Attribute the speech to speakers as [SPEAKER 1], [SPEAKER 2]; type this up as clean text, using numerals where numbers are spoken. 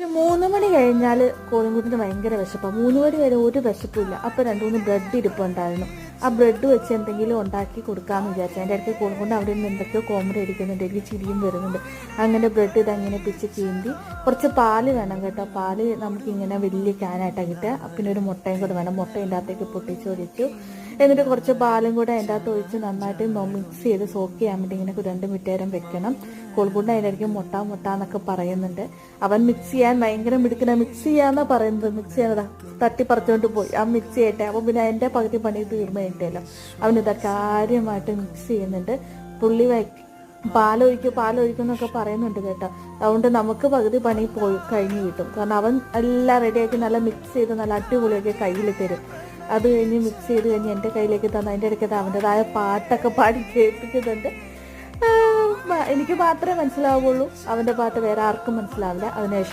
[SPEAKER 1] 3 മണി കഴിഞ്ഞാൽ കോഴിൻകുട്ടിന് ഭയങ്കര വിശപ്പാണ്. 3 മണി വരെ ഒരു വിശപ്പില്ല. അപ്പോൾ 2-3 ബ്രെഡ് ഇരിപ്പുണ്ടായിരുന്നു. ആ ബ്രെഡ് വെച്ച് എന്തെങ്കിലും ഉണ്ടാക്കി കൊടുക്കാമെന്ന് വിചാരിച്ചു. അതിൻ്റെ ഇടയ്ക്ക് കോഴിൻകുട്ടി അവിടെ നിന്ന് എന്തൊക്കെയോ കോമഡി അടിക്കുന്നുണ്ട്, എനിക്ക് ചിരിയും വരുന്നുണ്ട്. അങ്ങനെ ബ്രെഡ് ഇതങ്ങനെ പിച്ച് ചീന്തി. കുറച്ച് പാല് വേണം കേട്ടോ. പാല് നമുക്കിങ്ങനെ വലിയ ക്യാനായിട്ടാണ് കിട്ടുക. പിന്നെ ഒരു മുട്ടയും കൂടെ വേണം. മുട്ട ഇതിൻ്റെ അകത്തേക്ക് പൊട്ടിച്ചൊഴിച്ചു. എന്നിട്ട് കുറച്ച് പാലും കൂടെ അതിൻ്റെ അകത്ത് ഒഴിച്ച് നന്നായിട്ട് മിക്സ് ചെയ്ത് സോക്ക് ചെയ്യാൻ വേണ്ടി ഇങ്ങനെ 2 മിനിറ്റ് നേരം വെക്കണം. കോഴിൻകുട്ടി അതിൻ്റെ ഇടയ്ക്ക് മുട്ട എന്നൊക്കെ പറയുന്നുണ്ട്. അവൻ മിക്സ് ചെയ്യാൻ ഭയങ്കര മിടുക്കന. മിക്സ് ചെയ്യാന്നാ പറയുന്നത്. മിക്സ് ചെയ്യാനതാ തട്ടിപ്പറിച്ചുകൊണ്ട് പോയി. ആ മിക്സ് ചെയ്യട്ടെ. അപ്പം പിന്നെ എൻ്റെ പകുതി പണി തീർന്നു കഴിഞ്ഞിട്ടല്ലോ. അവനിതാ കാര്യമായിട്ട് മിക്സ് ചെയ്യുന്നുണ്ട്. പുള്ളി പാലൊഴിക്കും എന്നൊക്കെ പറയുന്നുണ്ട് കേട്ടോ. അതുകൊണ്ട് നമുക്ക് പകുതി പണി പോയി കഴിഞ്ഞ് കിട്ടും. കാരണം അവൻ എല്ലാം റെഡിയാക്കി നല്ല മിക്സ് ചെയ്ത് നല്ല അടിപൊളിയൊക്കെ കയ്യിൽ തരും. അത് കഴിഞ്ഞ് മിക്സ് ചെയ്ത് കഴിഞ്ഞ് എൻ്റെ കയ്യിലേക്ക് തന്ന് അതിൻ്റെ ഇടയ്ക്ക് അവൻ്റെതായ പാട്ടൊക്കെ പാടി കേൾപ്പിക്കുന്നുണ്ട്. എനിക്ക് മാത്രമേ മനസ്സിലാവുള്ളൂ. അവൻ്റെ പാട്ട് വേറെ ആർക്കും മനസ്സിലാവില്ല. അതിനുശേഷം